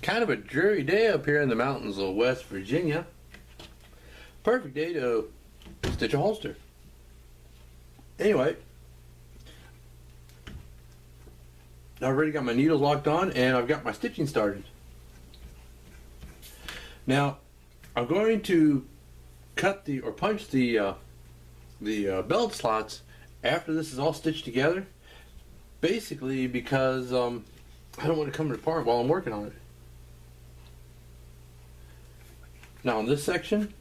Kind of a dreary day up here in the mountains of West Virginia. Perfect day to stitch a holster. Anyway, I've already got my needles locked on and I've got my stitching started. Now, I'm going to cut or punch the belt slots after this is all stitched together. Basically because I don't want to come apart while I'm working on it. Now in this section,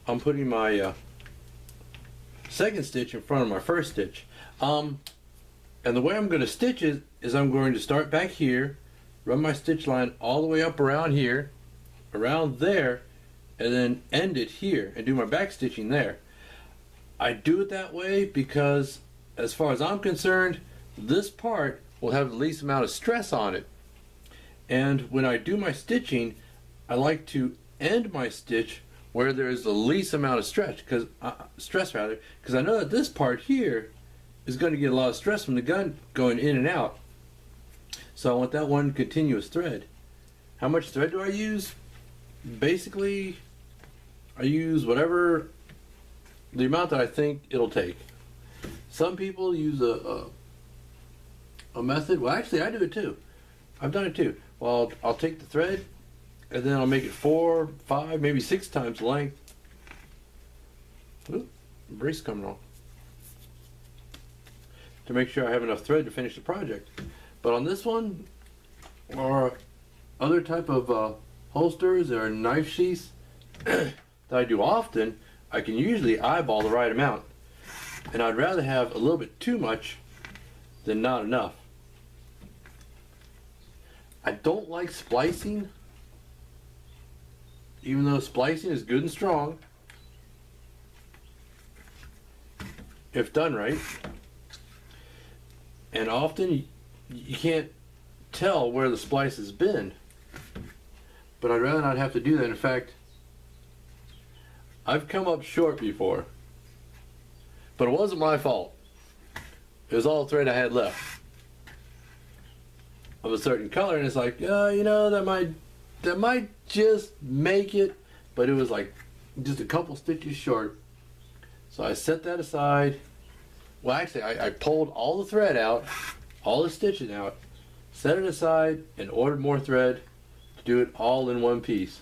I'm putting my second stitch in front of my first stitch. And the way I'm going to stitch it is I'm going to start back here, run my stitch line all the way up around here, around there, and then end it here and do my back stitching there. I do it that way because as far as I'm concerned, this part will have the least amount of stress on it. And when I do my stitching, I like to end my stitch where there's the least amount of stress, because I know that this part here is going to get a lot of stress from the gun going in and out. So I want that one continuous thread. How much thread do I use? Basically, I use whatever the amount that I think it'll take. Some people use a method. Well, actually, I do it too. I've done it too. Well, I'll take the thread and then I'll make it 4, 5, maybe 6 times the length. Ooh, brace coming off. To make sure I have enough thread to finish the project. But on this one, or other type of holsters or knife sheaths that I do often, I can usually eyeball the right amount. And I'd rather have a little bit too much than not enough. I don't like splicing, even though splicing is good and strong if done right. And often you can't tell where the splice has been, but I'd rather not have to do that. In fact, I've come up short before, but it wasn't my fault. It was all the thread I had left of a certain color, and it's like, you know, that might just make it, but it was like just a couple stitches short. So I set that aside. Well, actually, I pulled all the thread out, all the stitching out, set it aside, and ordered more thread to do it all in one piece.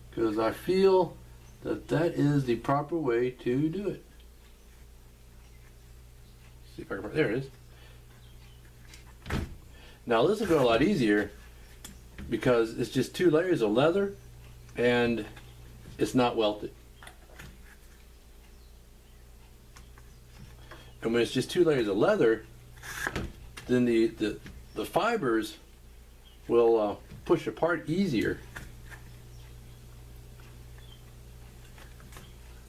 Because I feel that that is the proper way to do it. See if I can, there it is. Now this will go a lot easier because it's just 2 layers of leather and it's not welted. And when it's just 2 layers of leather, then the fibers will push apart easier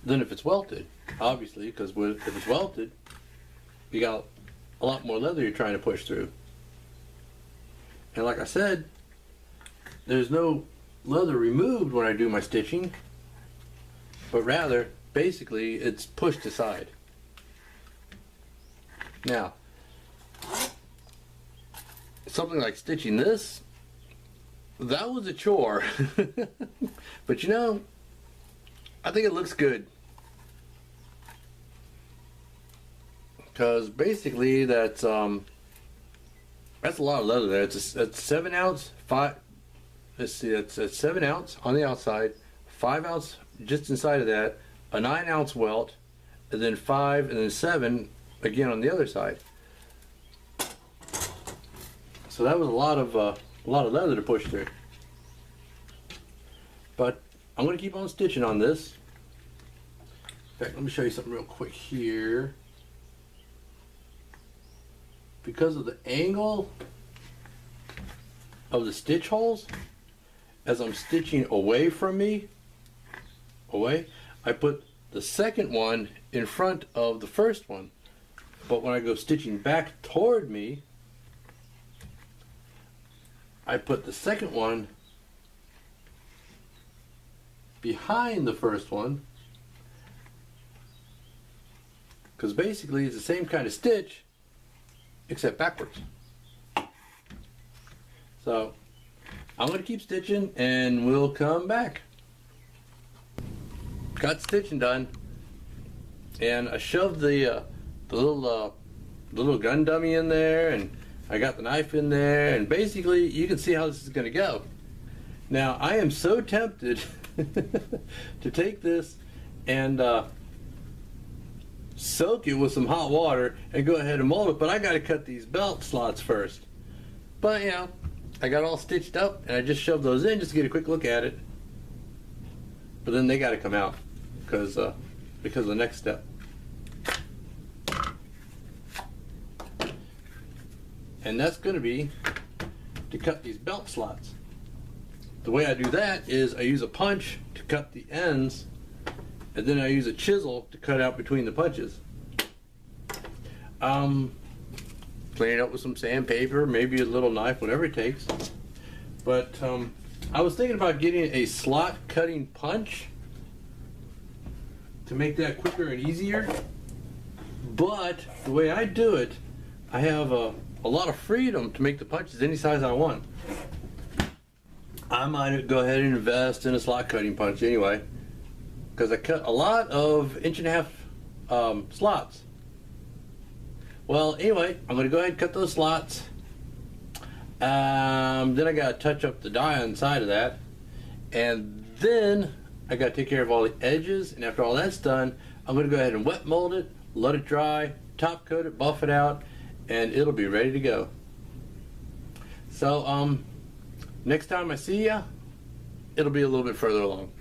than if it's welted, obviously, because if it's welted, you got a lot more leather you're trying to push through. And like I said, there's no leather removed when I do my stitching, but rather, basically, it's pushed aside. Now, something like stitching this, that was a chore. But you know, I think it looks good. Because basically that's a lot of leather there. It's 7 ounce, 5, let's see, it's 7 ounce on the outside, 5 ounce just inside of that, a 9 ounce welt, and then 5 and then 7 again on the other side. So that was a lot of leather to push through. But I'm going to keep on stitching on this. In fact, let me show you something real quick here. Because of the angle of the stitch holes, as I'm stitching away from me, I put the second one in front of the first one. But when I go stitching back toward me, I put the second one behind the first one, because basically it's the same kind of stitch except backwards. So I'm going to keep stitching and we'll come back. Got stitching done, and I shoved the little gun dummy in there, and I got the knife in there, and basically you can see how this is going to go. Now I am so tempted to take this and soak it with some hot water and go ahead and mold it, but I got to cut these belt slots first. But you know, I got all stitched up and I just shoved those in just to get a quick look at it. But then they got to come out because of the next step. And that's going to be to cut these belt slots. The way I do that is I use a punch to cut the ends, and then I use a chisel to cut out between the punches. Clean it up with some sandpaper, maybe a little knife, whatever it takes. But I was thinking about getting a slot cutting punch to make that quicker and easier. But the way I do it, I have a lot of freedom to make the punches any size I want. I might go ahead and invest in a slot cutting punch anyway, because I cut a lot of 1.5 inch slots. Well, anyway, I'm going to go ahead and cut those slots. Then I got to touch up the die on the side of that, and then I got to take care of all the edges. And after all that's done, I'm going to go ahead and wet mold it, let it dry, top coat it, buff it out, and it'll be ready to go. So next time I see ya, it'll be a little bit further along.